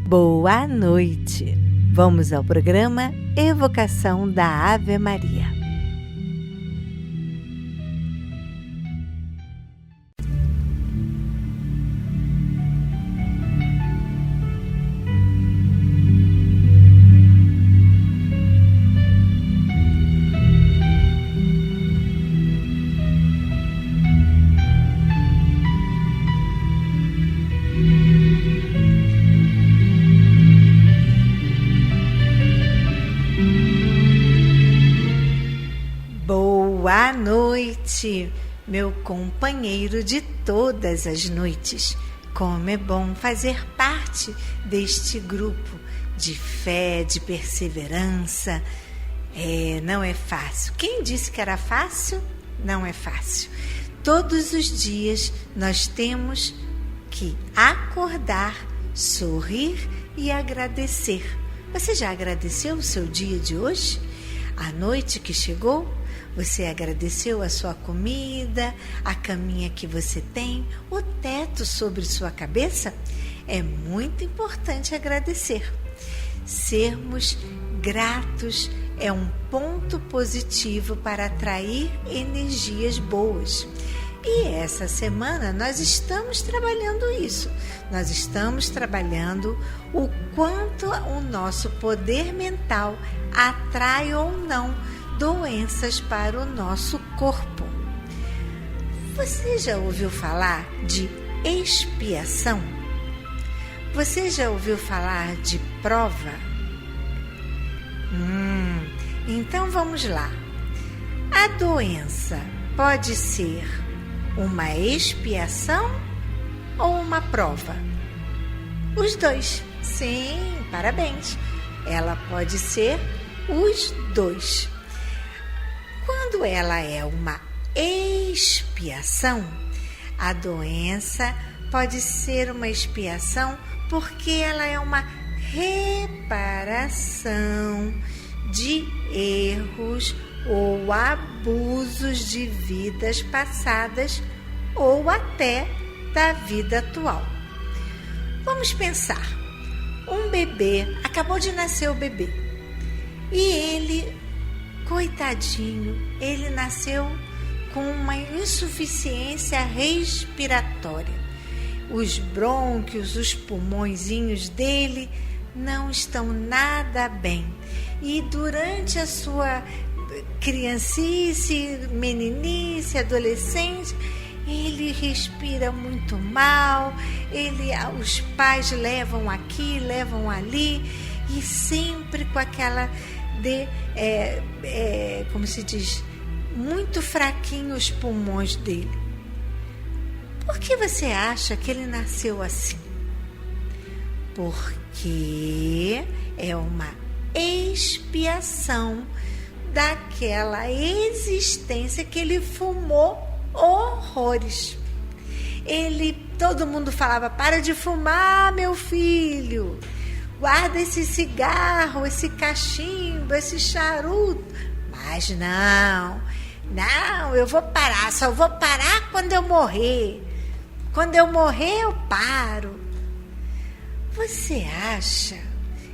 Boa noite! Vamos ao programa Evocação da Ave Maria. Boa noite, meu companheiro de todas as noites. Como é bom fazer parte deste grupo de fé, de perseverança. Não é fácil. Quem disse que era fácil? Não é fácil. Todos os dias nós temos que acordar, sorrir e agradecer. Você já agradeceu o seu dia de hoje? A noite que chegou? Você agradeceu a sua comida, a caminha que você tem, o teto sobre sua cabeça? É muito importante agradecer. Sermos gratos é um ponto positivo para atrair energias boas. E essa semana nós estamos trabalhando isso. Nós estamos trabalhando o quanto o nosso poder mental atrai ou não doenças para o nosso corpo. Você já ouviu falar de expiação? Você já ouviu falar de prova? Então vamos lá. A doença pode ser uma expiação ou uma prova? Os dois. Sim, parabéns. Ela pode ser os dois. Quando ela é uma expiação, a doença pode ser uma expiação porque ela é uma reparação de erros ou abusos de vidas passadas ou até da vida atual. Vamos pensar. Um bebê, acabou de nascer o bebê, e ele, coitadinho, ele nasceu com uma insuficiência respiratória. Os brônquios, os pulmõezinhos dele não estão nada bem. E durante a sua criancice, meninice, adolescência, ele respira muito mal, os pais levam aqui, levam ali, e sempre com aquela como se diz, muito fraquinho os pulmões dele. Por que você acha que ele nasceu assim? Porque é uma expiação daquela existência que ele fumou horrores. Todo mundo falava: para de fumar, meu filho. Guarda esse cigarro, esse cachimbo, esse charuto. Mas não, eu vou parar, só vou parar quando eu morrer. Quando eu morrer, eu paro. Você acha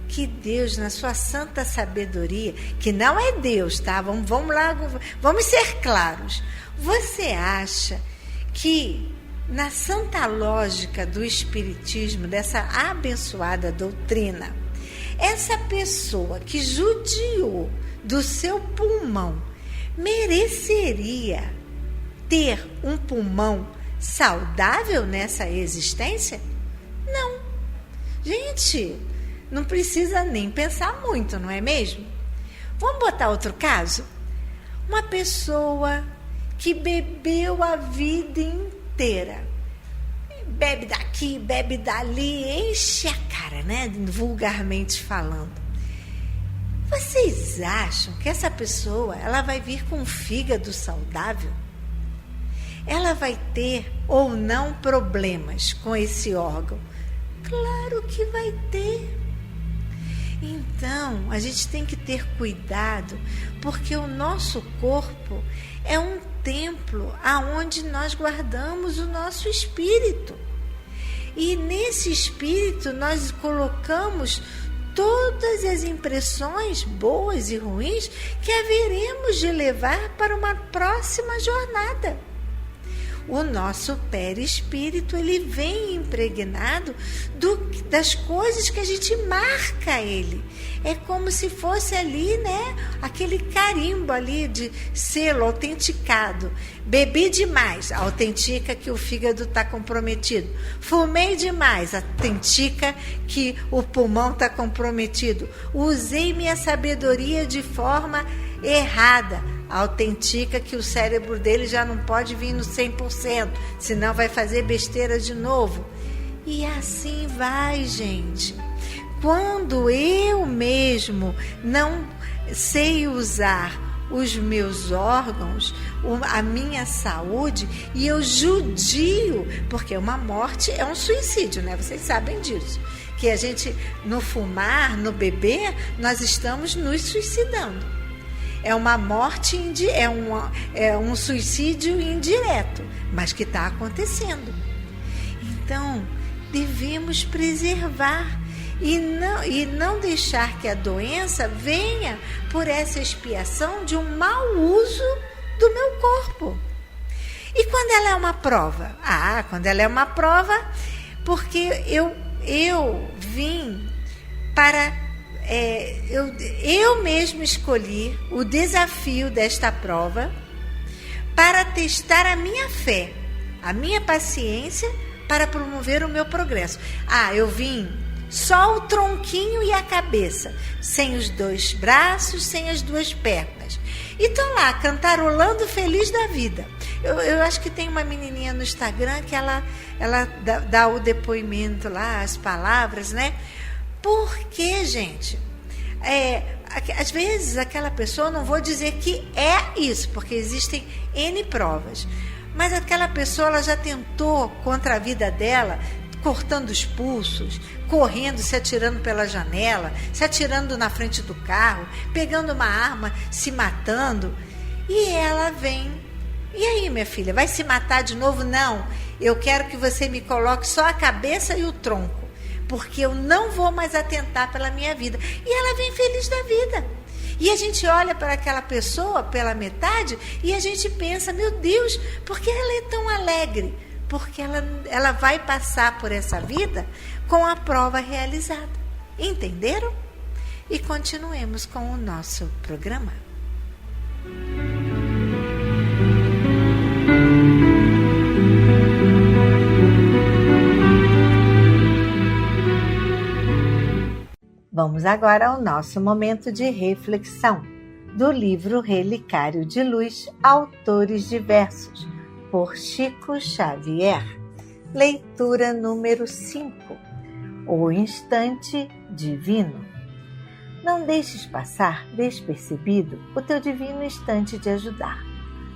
que Deus, na sua santa sabedoria, que não é Deus, tá? Vamos lá, vamos ser claros. Você acha que na santa lógica do Espiritismo, dessa abençoada doutrina, essa pessoa que judiou do seu pulmão mereceria ter um pulmão saudável nessa existência? Não. Gente, não precisa nem pensar muito, não é mesmo? Vamos botar outro caso? Uma pessoa que bebeu a vida inteira. Bebe daqui, bebe dali, enche a cara, né? Vulgarmente falando. Vocês acham que essa pessoa, ela vai vir com um fígado saudável? Ela vai ter ou não problemas com esse órgão? Claro que vai ter. Então, a gente tem que ter cuidado, porque o nosso corpo é um templo aonde nós guardamos o nosso espírito. E nesse espírito nós colocamos todas as impressões boas e ruins que haveremos de levar para uma próxima jornada. O nosso perispírito, ele vem impregnado das coisas que a gente marca ele. É como se fosse ali, né, aquele carimbo ali de selo autenticado. Bebi demais, autentica que o fígado está comprometido. Fumei demais, autentica que o pulmão está comprometido. Usei minha sabedoria de forma errada, autentica que o cérebro dele já não pode vir no 100%, senão vai fazer besteira de novo. E assim vai, gente. Quando eu mesmo não sei usar os meus órgãos, a minha saúde, e eu judio, porque uma morte é um suicídio, né? Vocês sabem disso. Que a gente, no fumar, no beber, nós estamos nos suicidando. É uma morte, é um suicídio indireto, mas que está acontecendo. Então, devemos preservar e não deixar que a doença venha por essa expiação de um mau uso do meu corpo. E quando ela é uma prova? Quando ela é uma prova, porque eu vim para... eu mesmo escolhi o desafio desta prova para testar a minha fé, a minha paciência para promover o meu progresso. Eu vim só o tronquinho e a cabeça, sem os 2 braços, sem as 2 pernas. E estão lá, cantarolando feliz da vida. Eu acho que tem uma menininha no Instagram que ela dá o depoimento lá, as palavras, né? Porque, gente, às vezes aquela pessoa, não vou dizer que é isso, porque existem N provas, mas aquela pessoa ela já tentou contra a vida dela, cortando os pulsos, correndo, se atirando pela janela, se atirando na frente do carro, pegando uma arma, se matando, e ela vem. E aí, minha filha, vai se matar de novo? Não, eu quero que você me coloque só a cabeça e o tronco, porque eu não vou mais atentar pela minha vida. E ela vem feliz da vida. E a gente olha para aquela pessoa pela metade e a gente pensa, meu Deus, por que ela é tão alegre? Porque ela vai passar por essa vida com a prova realizada. Entenderam? E continuemos com o nosso programa. Vamos agora ao nosso momento de reflexão, do livro Relicário de Luz, Autores Diversos, por Chico Xavier. Leitura número 5. O Instante Divino. Não deixes passar despercebido o teu divino instante de ajudar.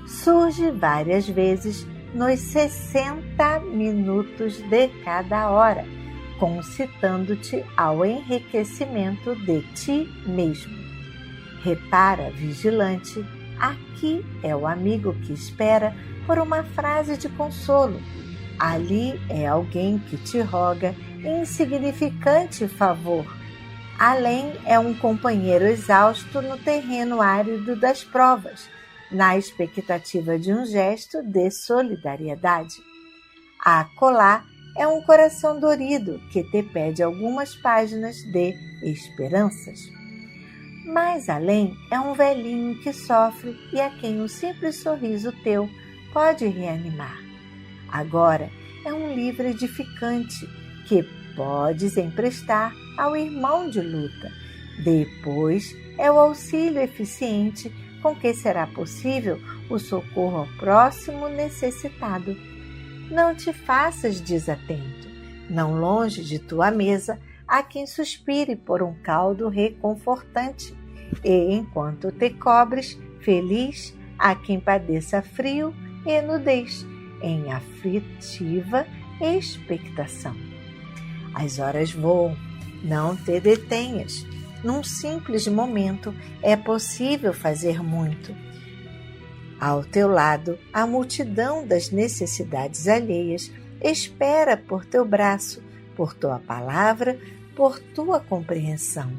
Surge várias vezes nos 60 minutos de cada hora, concitando-te ao enriquecimento de ti mesmo. Repara, vigilante, aqui é o amigo que espera por uma frase de consolo. Ali é alguém que te roga insignificante favor. Além é um companheiro exausto no terreno árido das provas, na expectativa de um gesto de solidariedade. Acolá é um coração dorido que te pede algumas páginas de esperanças. Mais além é um velhinho que sofre e a quem um simples sorriso teu pode reanimar. Agora é um livro edificante que podes emprestar ao irmão de luta. Depois é o auxílio eficiente com que será possível o socorro ao próximo necessitado. Não te faças desatento. Não longe de tua mesa há quem suspire por um caldo reconfortante. E enquanto te cobres, feliz, há quem padeça frio e nudez, em aflitiva expectação. As horas voam, não te detenhas. Num simples momento é possível fazer muito. Ao teu lado, a multidão das necessidades alheias espera por teu braço, por tua palavra, por tua compreensão.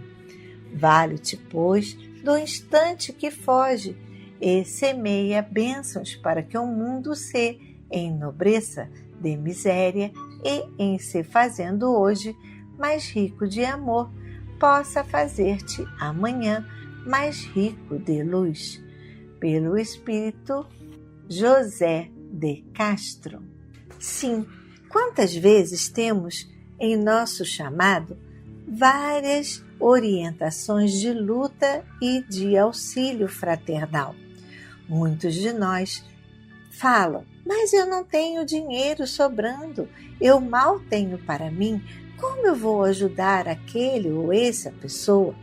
Vale-te, pois, do instante que foge, e semeia bênçãos para que o mundo se enobreça de miséria e, em se fazendo hoje mais rico de amor, possa fazer-te amanhã mais rico de luz. Pelo Espírito, José de Castro. Sim, quantas vezes temos em nosso chamado várias orientações de luta e de auxílio fraternal. Muitos de nós falam: mas eu não tenho dinheiro sobrando, eu mal tenho para mim, como eu vou ajudar aquele ou essa pessoa?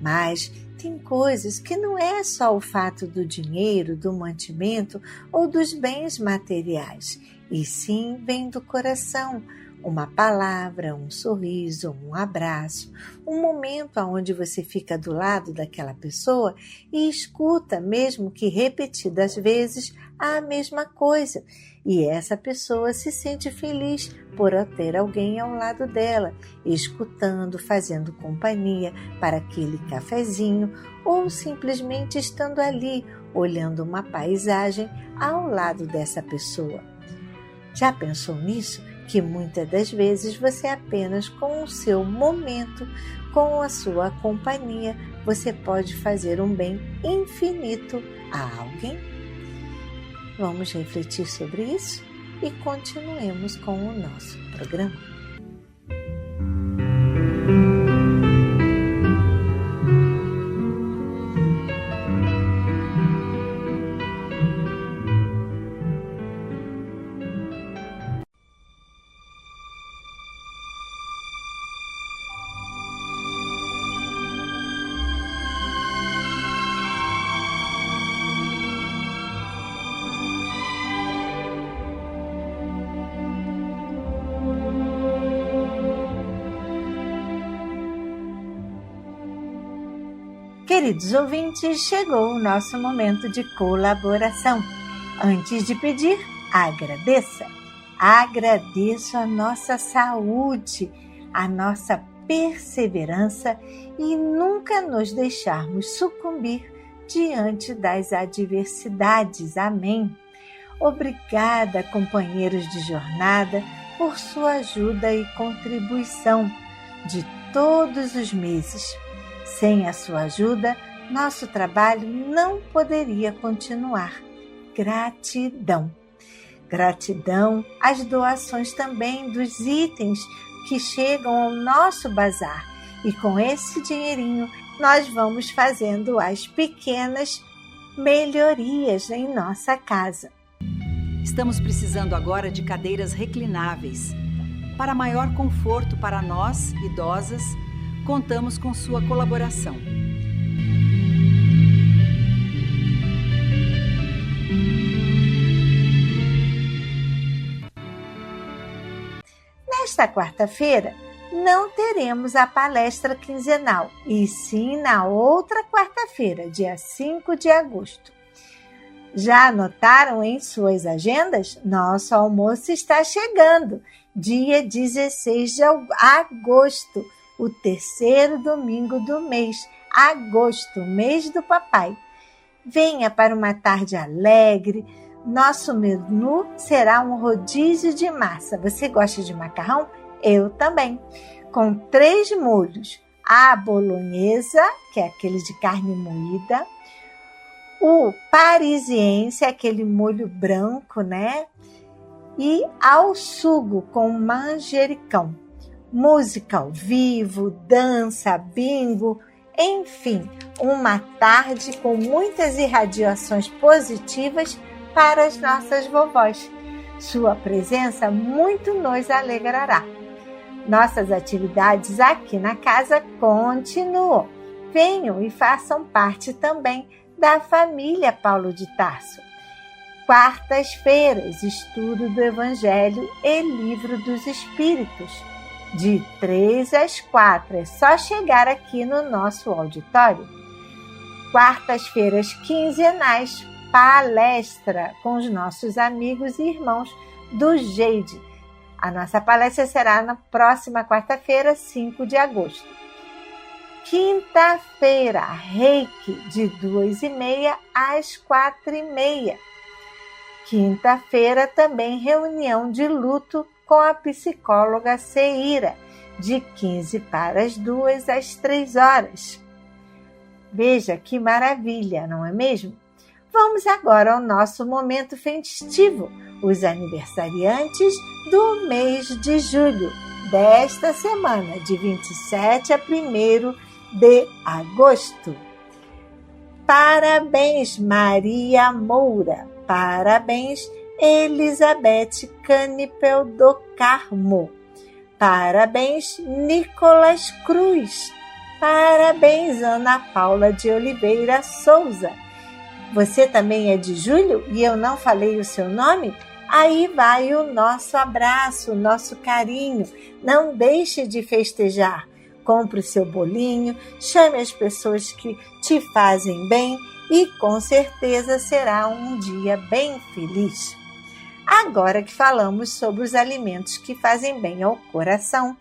Mas tem coisas que não é só o fato do dinheiro, do mantimento ou dos bens materiais, e sim vem do coração. Uma palavra, um sorriso, um abraço, um momento onde você fica do lado daquela pessoa e escuta, mesmo que repetidas vezes, a mesma coisa. E essa pessoa se sente feliz por ter alguém ao lado dela, escutando, fazendo companhia para aquele cafezinho ou simplesmente estando ali, olhando uma paisagem ao lado dessa pessoa. Já pensou nisso? Que muitas das vezes você apenas com o seu momento, com a sua companhia, você pode fazer um bem infinito a alguém? Vamos refletir sobre isso e continuemos com o nosso programa. Queridos ouvintes, chegou o nosso momento de colaboração. Antes de pedir, agradeça. Agradeço a nossa saúde, a nossa perseverança e nunca nos deixarmos sucumbir diante das adversidades. Amém. Obrigada, companheiros de jornada, por sua ajuda e contribuição de todos os meses. Sem a sua ajuda, nosso trabalho não poderia continuar. Gratidão. Gratidão às doações também dos itens que chegam ao nosso bazar. E com esse dinheirinho, nós vamos fazendo as pequenas melhorias em nossa casa. Estamos precisando agora de cadeiras reclináveis. Para maior conforto para nós, idosas, contamos com sua colaboração. Nesta quarta-feira, não teremos a palestra quinzenal, e sim na outra quarta-feira, dia 5 de agosto. Já anotaram em suas agendas? Nosso almoço está chegando, dia 16 de agosto. O terceiro domingo do mês, agosto, mês do papai. Venha para uma tarde alegre. Nosso menu será um rodízio de massa. Você gosta de macarrão? Eu também. Com 3 molhos. A bolonhesa, que é aquele de carne moída. O parisiense, aquele molho branco, né? E ao sugo com manjericão. Música ao vivo, dança, bingo, enfim, uma tarde com muitas irradiações positivas para as nossas vovós. Sua presença muito nos alegrará. Nossas atividades aqui na casa continuam. Venham e façam parte também da família Paulo de Tarso. Quartas-feiras, estudo do Evangelho e Livro dos Espíritos. De 3 às 4, é só chegar aqui no nosso auditório. Quartas-feiras quinzenais, palestra com os nossos amigos e irmãos do Jeide. A nossa palestra será na próxima quarta-feira, 5 de agosto. Quinta-feira, Reiki, de 2h30 às 4h30. Quinta-feira, também reunião de luto com a psicóloga Seira, de 15 para as 2 às 3 horas. Veja que maravilha, não é mesmo? Vamos agora ao nosso momento festivo, os aniversariantes do mês de julho, desta semana, de 27 a 1º de agosto. Parabéns, Maria Moura. Parabéns, Elizabeth Canipel do Carmo. Parabéns, Nicolas Cruz. Parabéns, Ana Paula de Oliveira Souza. Você também é de julho e eu não falei o seu nome? Aí vai o nosso abraço, o nosso carinho. Não deixe de festejar. Compre o seu bolinho, chame as pessoas que te fazem bem e com certeza será um dia bem feliz. Agora que falamos sobre os alimentos que fazem bem ao coração,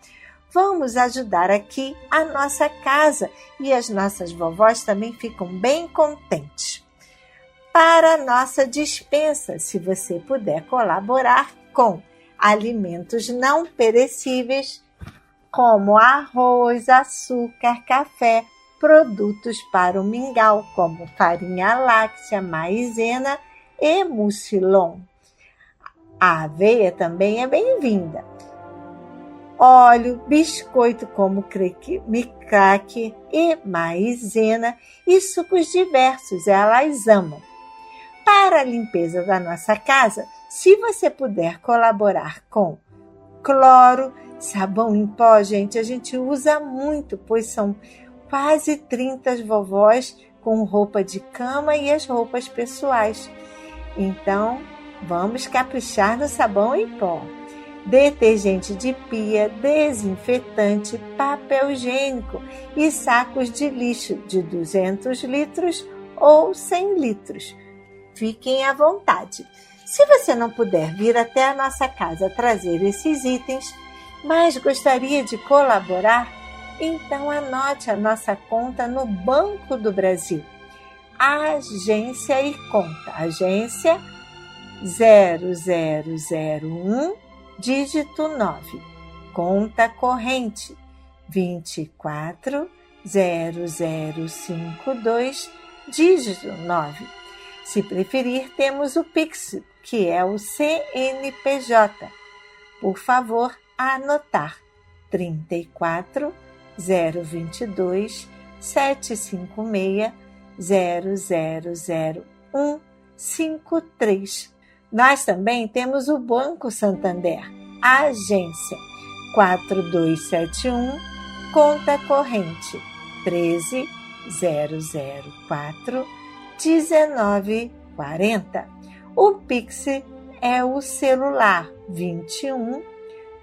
vamos ajudar aqui a nossa casa e as nossas vovós também ficam bem contentes. Para a nossa despensa, se você puder colaborar com alimentos não perecíveis, como arroz, açúcar, café, produtos para o mingau, como farinha láctea, maizena e mucilon. A aveia também é bem-vinda. Óleo, biscoito como micraque e maizena e sucos diversos, elas amam. Para a limpeza da nossa casa, se você puder colaborar com cloro, sabão em pó, gente, a gente usa muito, pois são quase 30 vovós com roupa de cama e as roupas pessoais. Então, vamos caprichar no sabão em pó. Detergente de pia, desinfetante, papel higiênico e sacos de lixo de 200 litros ou 100 litros. Fiquem à vontade. Se você não puder vir até a nossa casa trazer esses itens, mas gostaria de colaborar, então anote a nossa conta no Banco do Brasil. Agência e conta. Agência 0001, dígito 9. Conta corrente 240052, dígito 9. Se preferir, temos o Pix, que é o CNPJ. Por favor, anotar 34 022 756 000153. Nós também temos o Banco Santander, agência 4271, conta corrente 13004 1940. O Pix é o celular 21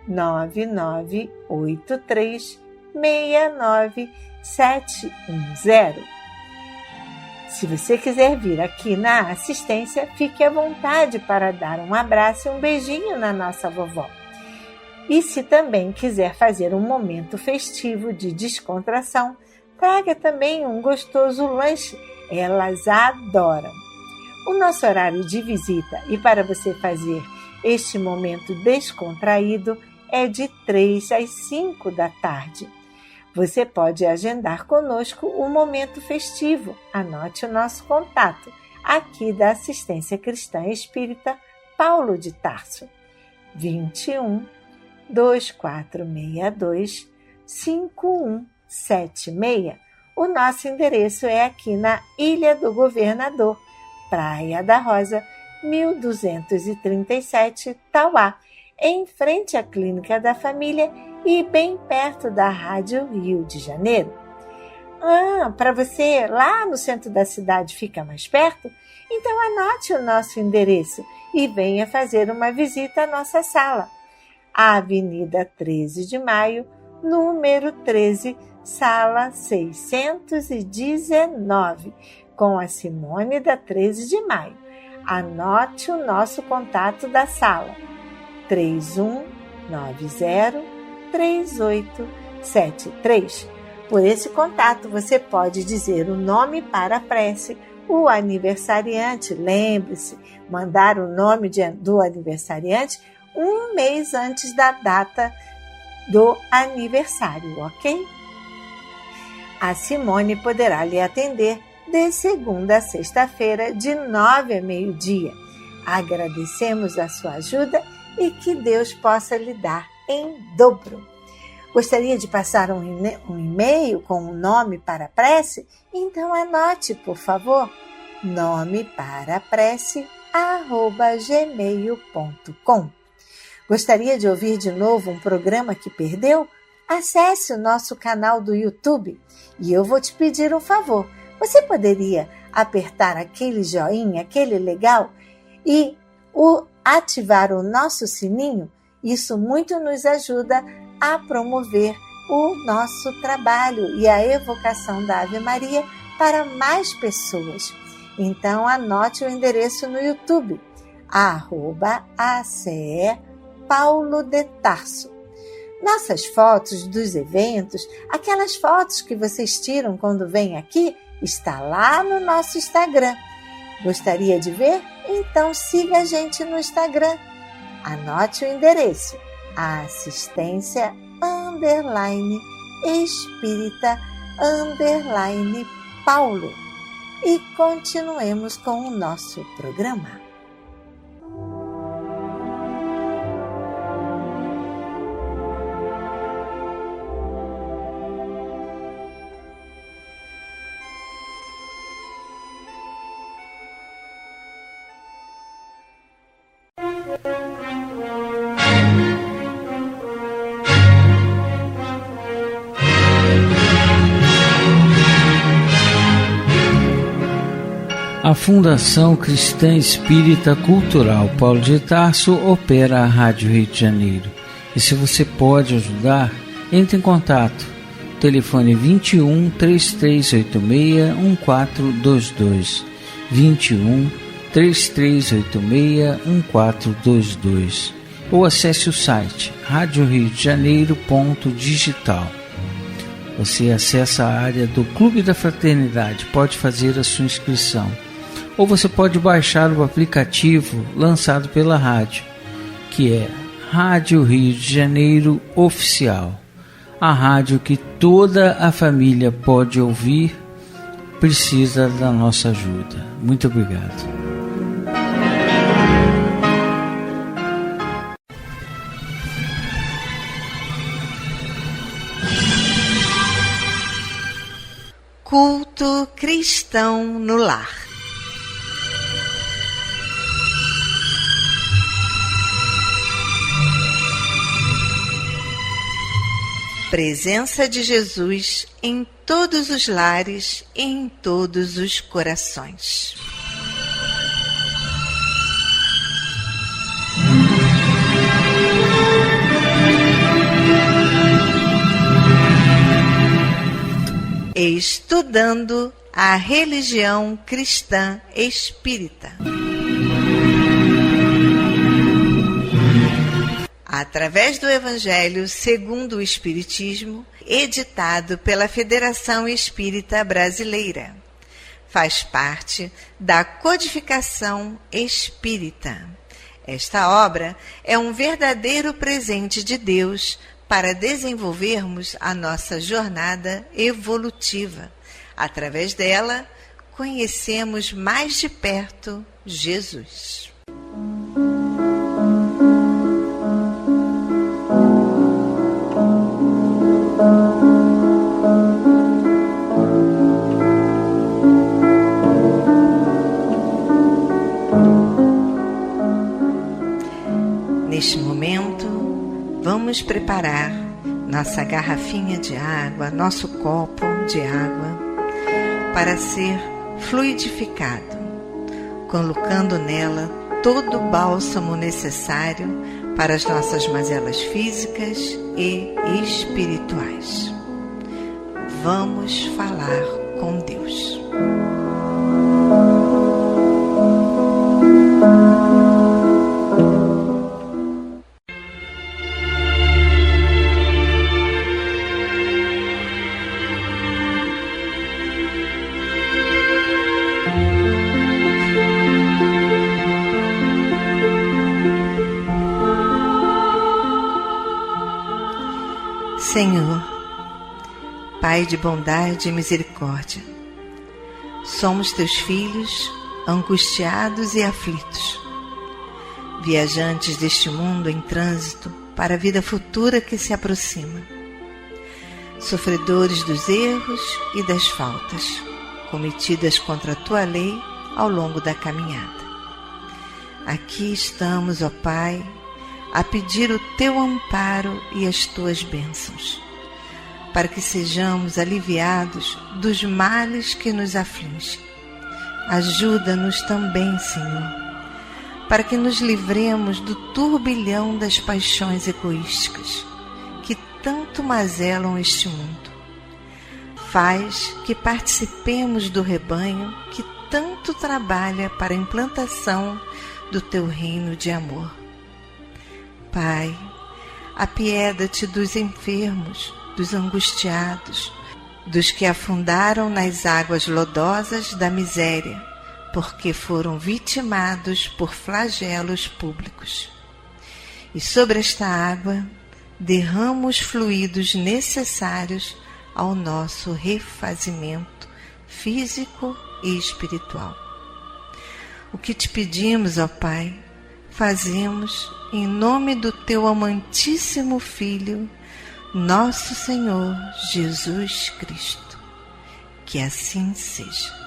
9983 69710. Se você quiser vir aqui na assistência, fique à vontade para dar um abraço e um beijinho na nossa vovó. E se também quiser fazer um momento festivo de descontração, traga também um gostoso lanche. Elas adoram. O nosso horário de visita e para você fazer este momento descontraído é de 3 às 5 da tarde. Você pode agendar conosco um momento festivo. Anote o nosso contato aqui da Assistência Cristã Espírita Paulo de Tarso. 21 2462 5176. O nosso endereço é aqui na Ilha do Governador, Praia da Rosa, 1237, Tauá, em frente à Clínica da Família e bem perto da Rádio Rio de Janeiro. Para você lá no centro da cidade fica mais perto? Então anote o nosso endereço e venha fazer uma visita à nossa sala. A Avenida 13 de Maio, número 13, sala 619, com a Simone da 13 de Maio. Anote o nosso contato da sala, 31 903873. Por esse contato, você pode dizer o nome para a prece, o aniversariante. Lembre-se, mandar o nome do aniversariante um mês antes da data do aniversário, ok? A Simone poderá lhe atender de segunda a sexta-feira, de 9 a meio-dia. Agradecemos a sua ajuda e que Deus possa lhe dar em dobro. Gostaria de passar um e-mail com o nome para a prece? Então anote, por favor, nomeparaprece@gmail.com. Gostaria de ouvir de novo um programa que perdeu? Acesse o nosso canal do YouTube e eu vou te pedir um favor. Você poderia apertar aquele joinha, aquele legal, e ativar o nosso sininho? Isso muito nos ajuda a promover o nosso trabalho e a evocação da Ave Maria para mais pessoas. Então anote o endereço no YouTube, @ACE Paulo de Tarso. Nossas fotos dos eventos, aquelas fotos que vocês tiram quando vêm aqui, está lá no nosso Instagram. Gostaria de ver? Então siga a gente no Instagram. Anote o endereço, assistência_espírita_Paulo. E continuemos com o nosso programa. A Fundação Cristã Espírita Cultural Paulo de Tarso opera a Rádio Rio de Janeiro. E se você pode ajudar, entre em contato. Telefone 21 3386 1422. 21 3386 1422. Ou acesse o site radioriodejaneiro.digital. Você acessa a área do Clube da Fraternidade, pode fazer a sua inscrição. Ou você pode baixar o aplicativo lançado pela rádio, que é Rádio Rio de Janeiro Oficial. A rádio que toda a família pode ouvir, precisa da nossa ajuda. Muito obrigado. Culto cristão no lar. Presença de Jesus em todos os lares e em todos os corações. Estudando a religião cristã espírita. Através do Evangelho segundo o Espiritismo, editado pela Federação Espírita Brasileira. Faz parte da Codificação Espírita. Esta obra é um verdadeiro presente de Deus para desenvolvermos a nossa jornada evolutiva. Através dela, conhecemos mais de perto Jesus. Neste momento, vamos preparar nossa garrafinha de água, nosso copo de água, para ser fluidificado, colocando nela todo o bálsamo necessário para as nossas mazelas físicas e espirituais. Vamos falar com Deus. Senhor, Pai de bondade e misericórdia, somos teus filhos, angustiados e aflitos, viajantes deste mundo em trânsito para a vida futura que se aproxima, sofredores dos erros e das faltas cometidas contra a tua lei ao longo da caminhada. Aqui estamos, ó Pai, a pedir o teu amparo e as tuas bênçãos, para que sejamos aliviados dos males que nos afligem. Ajuda-nos também, Senhor, para que nos livremos do turbilhão das paixões egoísticas que tanto mazelam este mundo. Faz que participemos do rebanho que tanto trabalha para a implantação do teu reino de amor. Pai, apieda-te dos enfermos, dos angustiados, dos que afundaram nas águas lodosas da miséria, porque foram vitimados por flagelos públicos. E sobre esta água derrama os fluidos necessários ao nosso refazimento físico e espiritual. O que te pedimos, ó Pai, fazemos em nome do teu amantíssimo Filho, nosso Senhor Jesus Cristo. Que assim seja.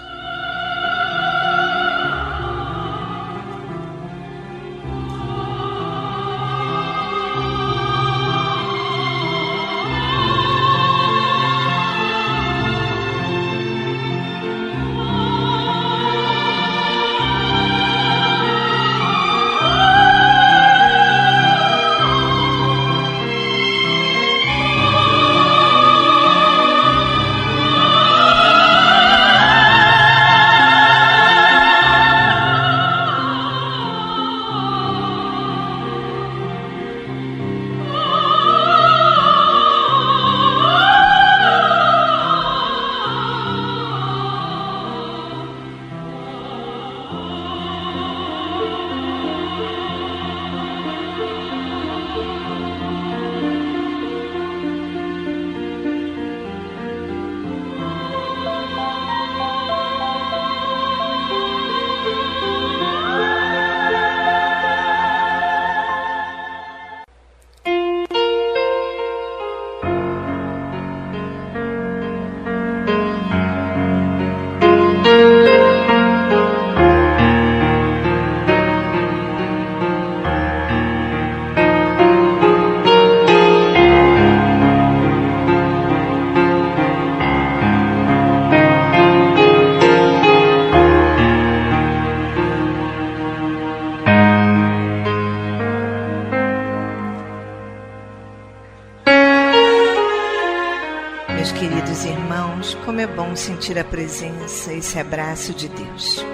Meus queridos irmãos, como é bom sentir a presença, esse abraço de Deus.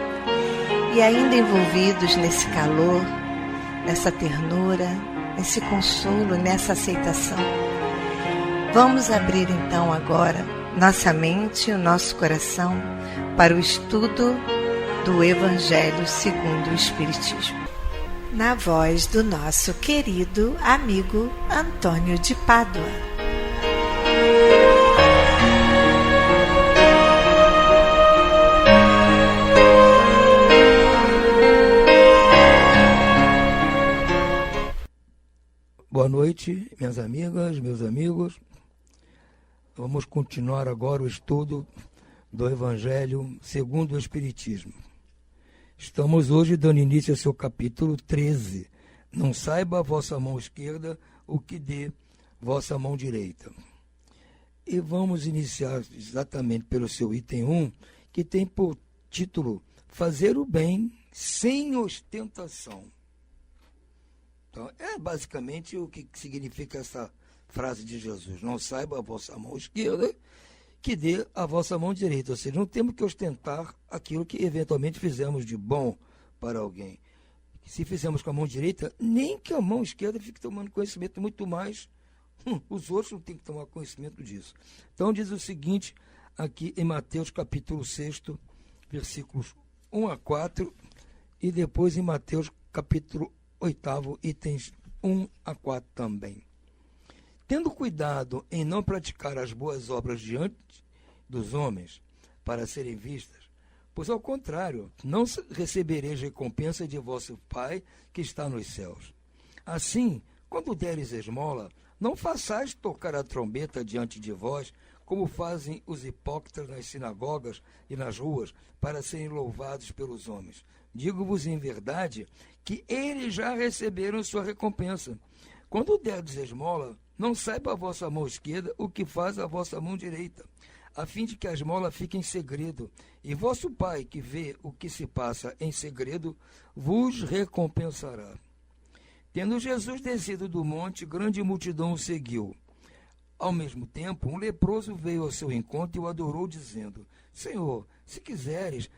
E ainda envolvidos nesse calor, nessa ternura, nesse consolo, nessa aceitação, vamos abrir então agora nossa mente e o nosso coração para o estudo do Evangelho segundo o Espiritismo, na voz do nosso querido amigo Antônio de Pádua. Boa noite, minhas amigas, meus amigos. Vamos continuar agora o estudo do Evangelho segundo o Espiritismo. Estamos hoje dando início ao seu capítulo 13. Não saiba a vossa mão esquerda o que dê vossa mão direita. E vamos iniciar exatamente pelo seu item 1, que tem por título Fazer o bem sem ostentação. Então, é basicamente o que significa essa frase de Jesus. Não saiba a vossa mão esquerda que dê a vossa mão direita. Ou seja, não temos que ostentar aquilo que eventualmente fizemos de bom para alguém. Se fizemos com a mão direita, nem que a mão esquerda fique tomando conhecimento, muito mais os outros não têm que tomar conhecimento disso. Então diz o seguinte aqui em Mateus capítulo 6, versículos 1 a 4, e depois em Mateus capítulo 8, itens 1 a 4 também. tendo cuidado em não praticar as boas obras diante dos homens para serem vistas, pois ao contrário, não recebereis recompensa de vosso Pai que está nos céus. Assim, quando deres esmola, não façais tocar a trombeta diante de vós, como fazem os hipócritas nas sinagogas e nas ruas, para serem louvados pelos homens. Digo-vos em verdade que eles já receberam sua recompensa. Quando derdes esmola, não saiba a vossa mão esquerda o que faz a vossa mão direita, a fim de que a esmola fique em segredo, e vosso Pai, que vê o que se passa em segredo, vos recompensará. Tendo Jesus descido do monte, grande multidão o seguiu. Ao mesmo tempo, um leproso veio ao seu encontro e o adorou, dizendo: Senhor, se quiseres,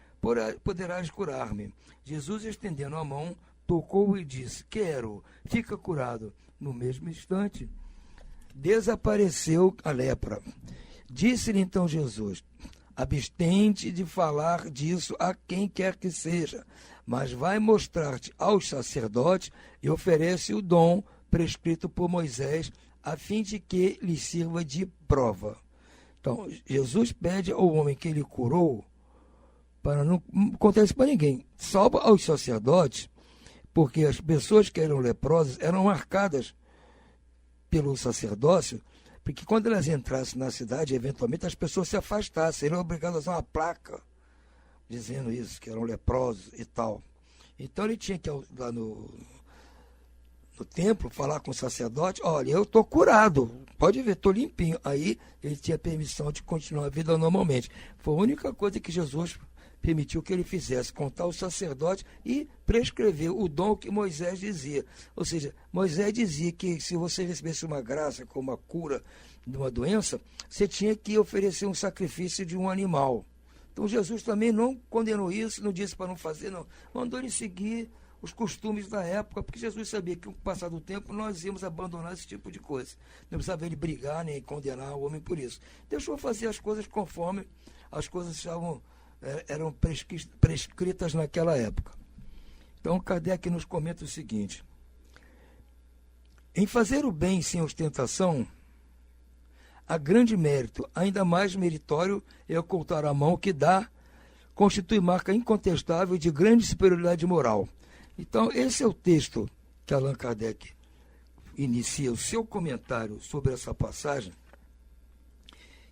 poderás curar-me. Jesus, estendendo a mão, tocou-o e disse: Quero, fica curado. No mesmo instante, desapareceu a lepra. Disse-lhe então Jesus: abstente de falar disso a quem quer que seja, mas vai mostrar-te aos sacerdotes e oferece o dom prescrito por Moisés, a fim de que lhe sirva de prova. Então, Jesus pede ao homem que ele curou, para não acontecer para ninguém, salva aos sacerdotes, porque as pessoas que eram leprosas eram marcadas pelo sacerdócio, porque quando elas entrassem na cidade, eventualmente as pessoas se afastassem, eram obrigadas a usar uma placa dizendo isso, que eram leprosos e tal. Então ele tinha que ir lá no templo, falar com o sacerdote: olha, eu estou curado, pode ver, estou limpinho. Aí ele tinha permissão de continuar a vida normalmente. Foi a única coisa que Jesus permitiu que ele fizesse, contar ao sacerdote e prescrever o dom que Moisés dizia. Ou seja, Moisés dizia que se você recebesse uma graça, como a cura de uma doença, você tinha que oferecer um sacrifício de um animal. Então Jesus também não condenou isso, não disse para não fazer, não. Mandou ele seguir os costumes da época, porque Jesus sabia que com o passar do tempo nós íamos abandonar esse tipo de coisa. Não precisava ele brigar nem condenar o homem por isso. Deixou fazer as coisas conforme as coisas eram prescritas naquela época. Então Kardec nos comenta o seguinte: em fazer o bem sem ostentação, há grande mérito. Ainda mais meritório é ocultar a mão que dá, constitui marca incontestável de grande superioridade moral. Então, esse é o texto que Allan Kardec inicia o seu comentário sobre essa passagem,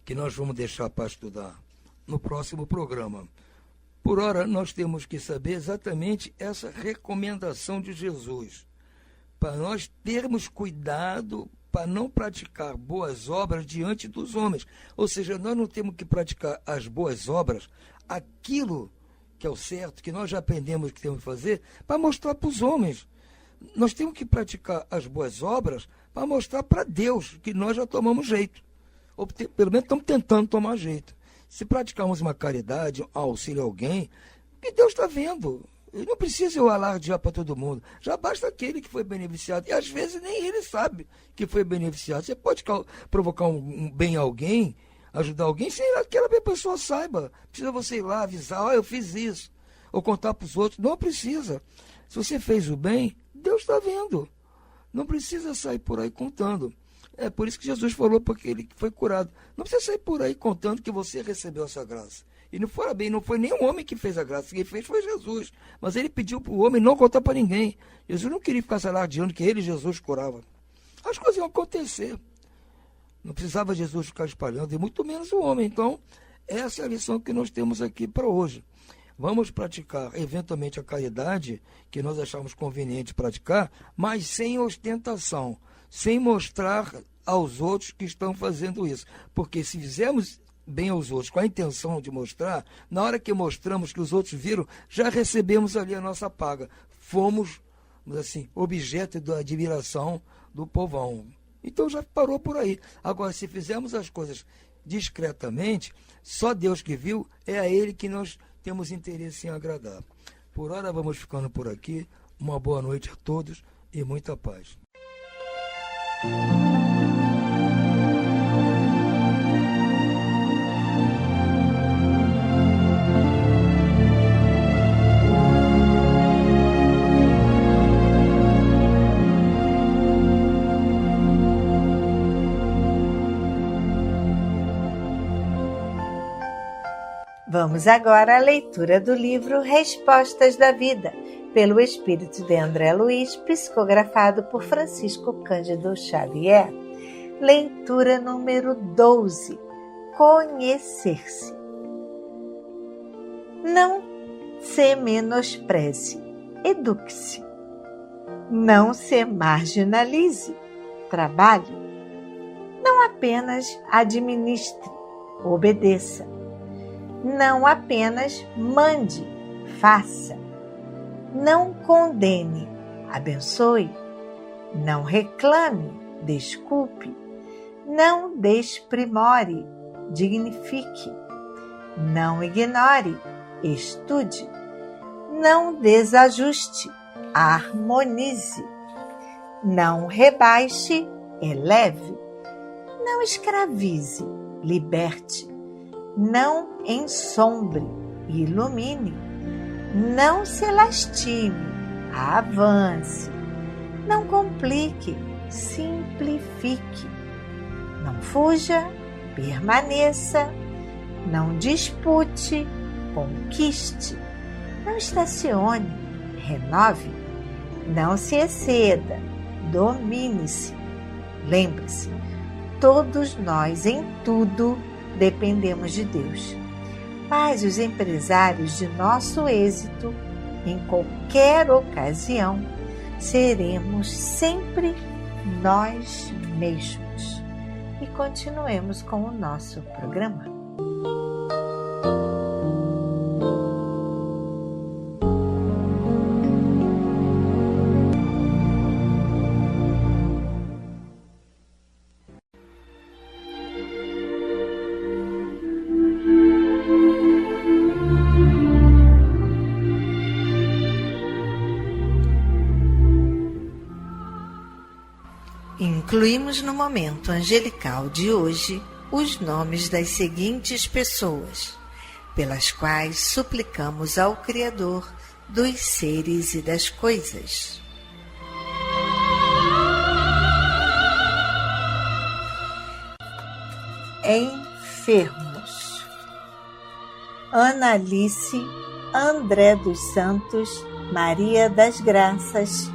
que nós vamos deixar para estudar no próximo programa. Por ora, nós temos que saber exatamente essa recomendação de Jesus, para nós termos cuidado para não praticar boas obras diante dos homens. Ou seja, nós não temos que praticar as boas obras, aquilo que é o certo, que nós já aprendemos que temos que fazer, para mostrar para os homens. Nós temos que praticar as boas obras para mostrar para Deus que nós já tomamos jeito. Ou pelo menos estamos tentando tomar jeito. Se praticarmos uma caridade, auxílio a alguém, que Deus está vendo. Ele não precisa eu alardear para todo mundo. Já basta aquele que foi beneficiado. E às vezes nem ele sabe que foi beneficiado. Você pode provocar um bem a alguém, ajudar alguém, sem que aquela pessoa saiba. Precisa você ir lá avisar: eu fiz isso. Ou contar para os outros. Não precisa. Se você fez o bem, Deus está vendo. Não precisa sair por aí contando. É por isso que Jesus falou para aquele que foi curado: não precisa sair por aí contando que você recebeu essa graça. E não foi bem, não foi nem o homem que fez a graça, quem fez foi Jesus. Mas ele pediu para o homem não contar para ninguém. Jesus não queria ficar alardeando que ele, Jesus, curava. As coisas iam acontecer. Não precisava Jesus ficar espalhando, e muito menos o homem. Então, essa é a lição que nós temos aqui para hoje. Vamos praticar, eventualmente, a caridade que nós achamos conveniente praticar, mas sem ostentação, sem mostrar aos outros que estão fazendo isso. Porque se fizermos bem aos outros com a intenção de mostrar, na hora que mostramos que os outros viram, já recebemos ali a nossa paga. Fomos, assim, objeto da admiração do povão. Então já parou por aí. Agora, se fizermos as coisas discretamente, só Deus que viu, é a Ele que nós temos interesse em agradar. Por hora vamos ficando por aqui. Uma boa noite a todos e muita paz. Vamos agora à leitura do livro Respostas da Vida, pelo espírito de André Luiz, psicografado por Francisco Cândido Xavier. Leitura número 12. Conhecer-se. Não se menospreze, eduque-se. Não se marginalize, trabalhe. Não apenas administre, obedeça. Não apenas mande, faça. Não condene, abençoe. Não reclame, desculpe. Não desprimore, dignifique. Não ignore, estude. Não desajuste, harmonize. Não rebaixe, eleve. Não escravize, liberte. Não ensombre, ilumine. Não se lastime, avance. Não complique, simplifique. Não fuja, permaneça. Não dispute, conquiste. Não estacione, renove. Não se exceda, domine-se. Lembre-se, todos nós em tudo dependemos de Deus. Mas os empresários de nosso êxito, em qualquer ocasião, seremos sempre nós mesmos. E continuemos com o nosso programa. Incluímos no momento angelical de hoje os nomes das seguintes pessoas, pelas quais suplicamos ao Criador dos seres e das coisas. Enfermos. Ana Alice, André dos Santos, Maria das Graças,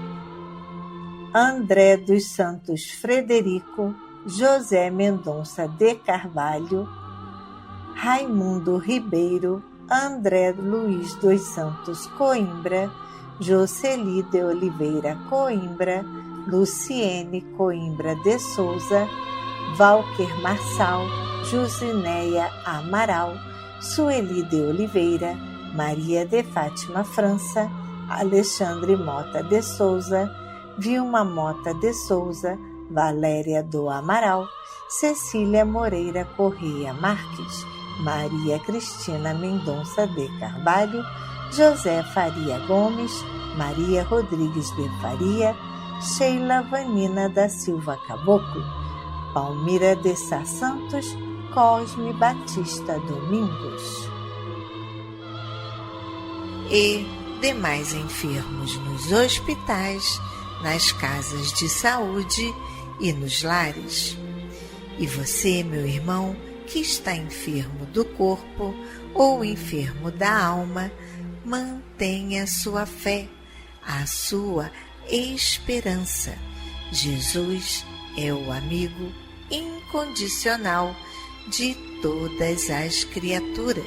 André dos Santos Frederico, José Mendonça de Carvalho, Raimundo Ribeiro, André Luiz dos Santos Coimbra, Jocely de Oliveira Coimbra, Luciene Coimbra de Souza, Valquer Marçal, Josineia Amaral, Sueli de Oliveira, Maria de Fátima França, Alexandre Mota de Souza, Vilma Mota de Souza, Valéria do Amaral, Cecília Moreira Correia Marques, Maria Cristina Mendonça de Carvalho, José Faria Gomes, Maria Rodrigues de Faria, Sheila Vanina da Silva Caboclo, Palmira de Sá Santos, Cosme Batista Domingos. E demais enfermos nos hospitais, nas casas de saúde e nos lares. E você, meu irmão, que está enfermo do corpo ou enfermo da alma, mantenha a sua fé, a sua esperança. Jesus é o amigo incondicional de todas as criaturas.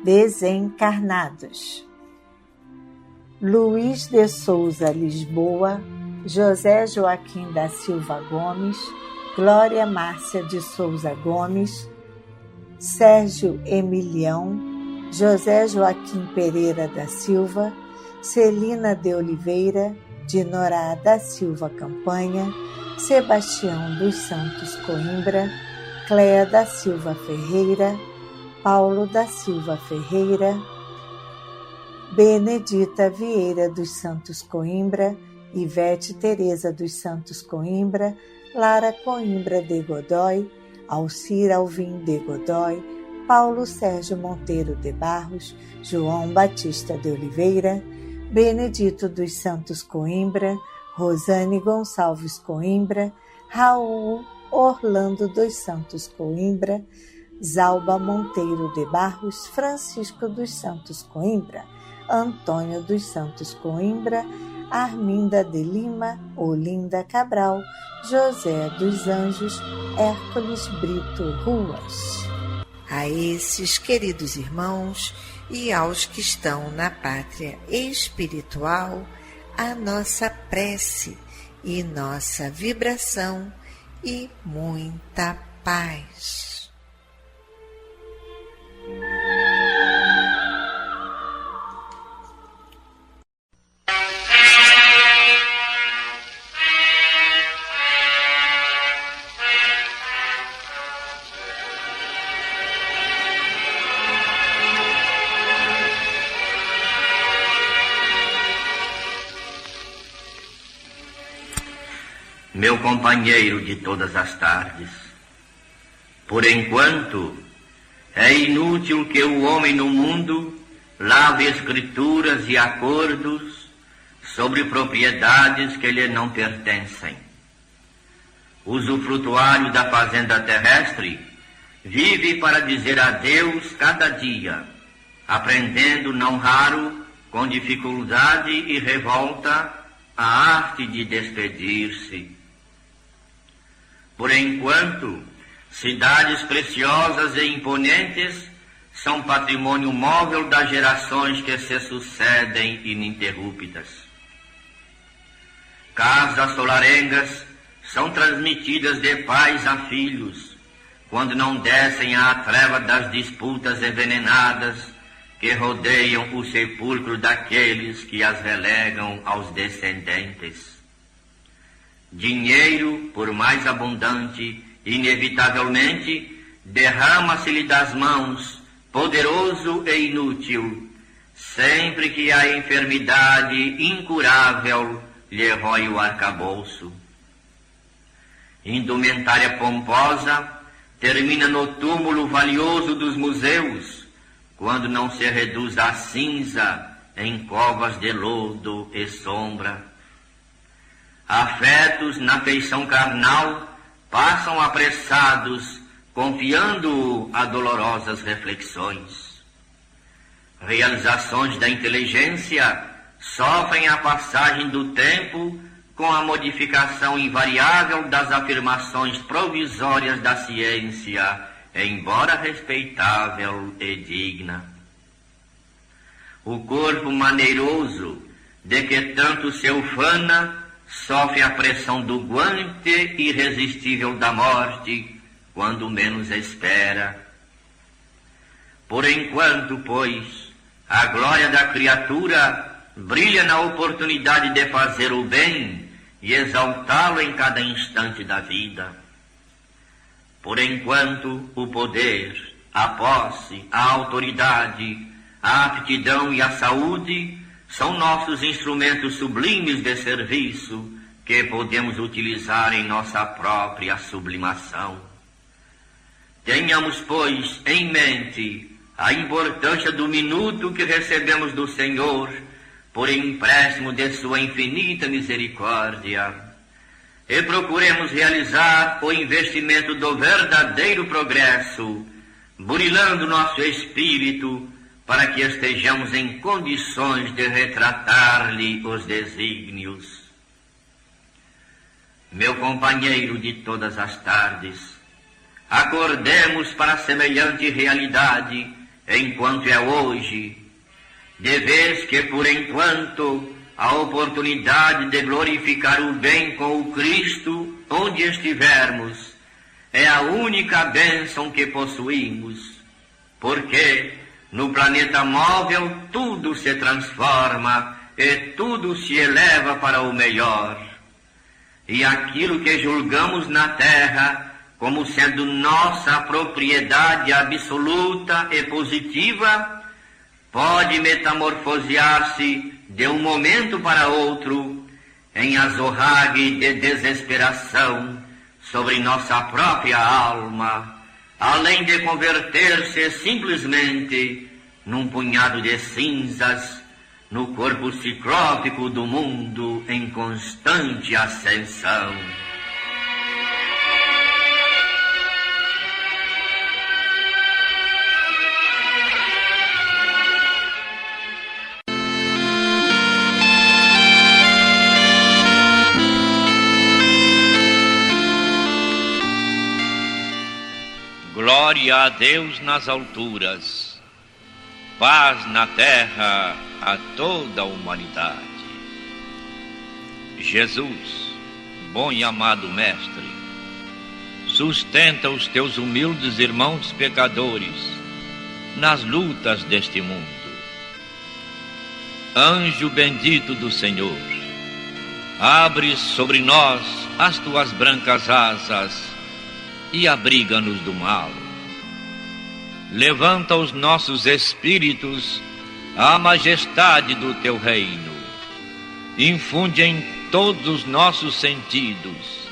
Desencarnados. Luiz de Souza Lisboa, José Joaquim da Silva Gomes, Glória Márcia de Souza Gomes, Sérgio Emilião, José Joaquim Pereira da Silva, Celina de Oliveira, Dinorá da Silva Campanha, Sebastião dos Santos Coimbra, Cléa da Silva Ferreira, Paulo da Silva Ferreira, Benedita Vieira dos Santos Coimbra, Ivete Tereza dos Santos Coimbra, Lara Coimbra de Godoy, Alcir Alvim de Godoy, Paulo Sérgio Monteiro de Barros, João Batista de Oliveira, Benedito dos Santos Coimbra, Rosane Gonçalves Coimbra, Raul Orlando dos Santos Coimbra, Zalba Monteiro de Barros, Francisco dos Santos Coimbra, Antônio dos Santos Coimbra, Arminda de Lima, Olinda Cabral, José dos Anjos, Hércules Brito Ruas. A esses queridos irmãos e aos que estão na pátria espiritual, a nossa prece e nossa vibração e muita paz. Meu companheiro de todas as tardes, por enquanto é inútil que o homem no mundo lave escrituras e acordos sobre propriedades que lhe não pertencem. O usufrutuário da fazenda terrestre vive para dizer adeus cada dia, aprendendo não raro, com dificuldade e revolta, a arte de despedir-se. Por enquanto, cidades preciosas e imponentes são patrimônio móvel das gerações que se sucedem ininterruptas. Casas solarengas são transmitidas de pais a filhos, quando não descem à treva das disputas envenenadas que rodeiam o sepulcro daqueles que as relegam aos descendentes. Dinheiro, por mais abundante, inevitavelmente, derrama-se-lhe das mãos, poderoso e inútil, sempre que a enfermidade incurável lhe rói o arcabouço. Indumentária pomposa termina no túmulo valioso dos museus, quando não se reduz a cinza em covas de lodo e sombra. Afetos na feição carnal passam apressados, confiando-o a dolorosas reflexões. Realizações da inteligência sofrem a passagem do tempo com a modificação invariável das afirmações provisórias da ciência, embora respeitável e digna. O corpo maneiroso, de que tanto se ufana, sofre a pressão do guante irresistível da morte, quando menos espera. Por enquanto, pois, a glória da criatura brilha na oportunidade de fazer o bem e exaltá-lo em cada instante da vida. Por enquanto, o poder, a posse, a autoridade, a aptidão e a saúde são nossos instrumentos sublimes de serviço que podemos utilizar em nossa própria sublimação. Tenhamos, pois, em mente a importância do minuto que recebemos do Senhor por empréstimo de sua infinita misericórdia e procuremos realizar o investimento do verdadeiro progresso, burilando nosso espírito para que estejamos em condições de retratar-lhe os desígnios. Meu companheiro de todas as tardes, acordemos para semelhante realidade enquanto é hoje, de vez que, por enquanto, a oportunidade de glorificar o bem com o Cristo, onde estivermos, é a única bênção que possuímos, porque no planeta móvel tudo se transforma e tudo se eleva para o melhor. E aquilo que julgamos na terra como sendo nossa propriedade absoluta e positiva, pode metamorfosear-se de um momento para outro em azorrague de desesperação sobre nossa própria alma, além de converter-se simplesmente num punhado de cinzas no corpo ciclópico do mundo em constante ascensão. Glória a Deus nas alturas, paz na terra a toda a humanidade. Jesus, bom e amado Mestre, sustenta os teus humildes irmãos pecadores nas lutas deste mundo. Anjo bendito do Senhor, abre sobre nós as tuas brancas asas e abriga-nos do mal. Levanta os nossos espíritos à majestade do teu reino. Infunde em todos os nossos sentidos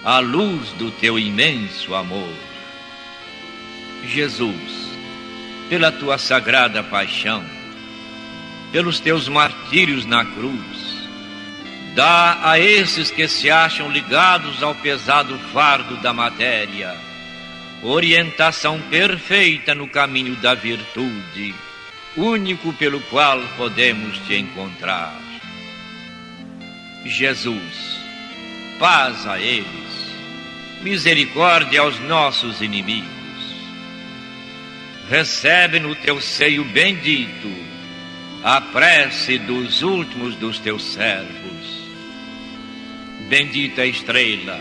a luz do teu imenso amor. Jesus, pela tua sagrada paixão, pelos teus martírios na cruz, dá a esses que se acham ligados ao pesado fardo da matéria orientação perfeita no caminho da virtude, único pelo qual podemos te encontrar. Jesus, paz a eles, misericórdia aos nossos inimigos. Recebe no teu seio bendito a prece dos últimos dos teus servos. Bendita estrela,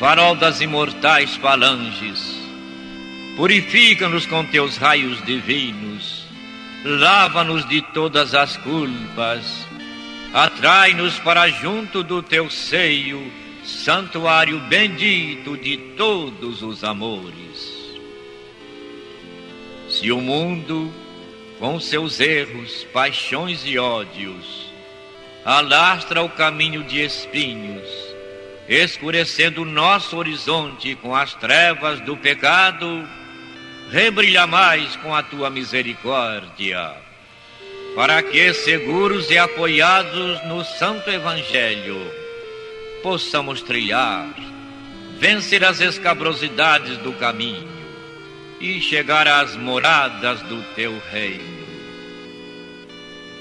farol das imortais falanges, purifica-nos com teus raios divinos, lava-nos de todas as culpas, atrai-nos para junto do teu seio, santuário bendito de todos os amores. Se o mundo, com seus erros, paixões e ódios, alastra o caminho de espinhos, escurecendo o nosso horizonte com as trevas do pecado, rebrilha mais com a tua misericórdia, para que, seguros e apoiados no Santo Evangelho, possamos trilhar, vencer as escabrosidades do caminho e chegar às moradas do teu reino.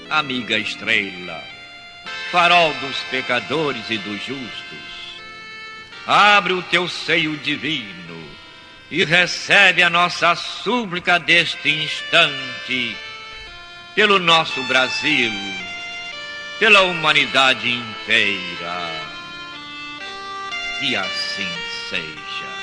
Amiga estrela, farol dos pecadores e dos justos, abre o teu seio divino e recebe a nossa súplica deste instante pelo nosso Brasil, pela humanidade inteira. Que assim seja.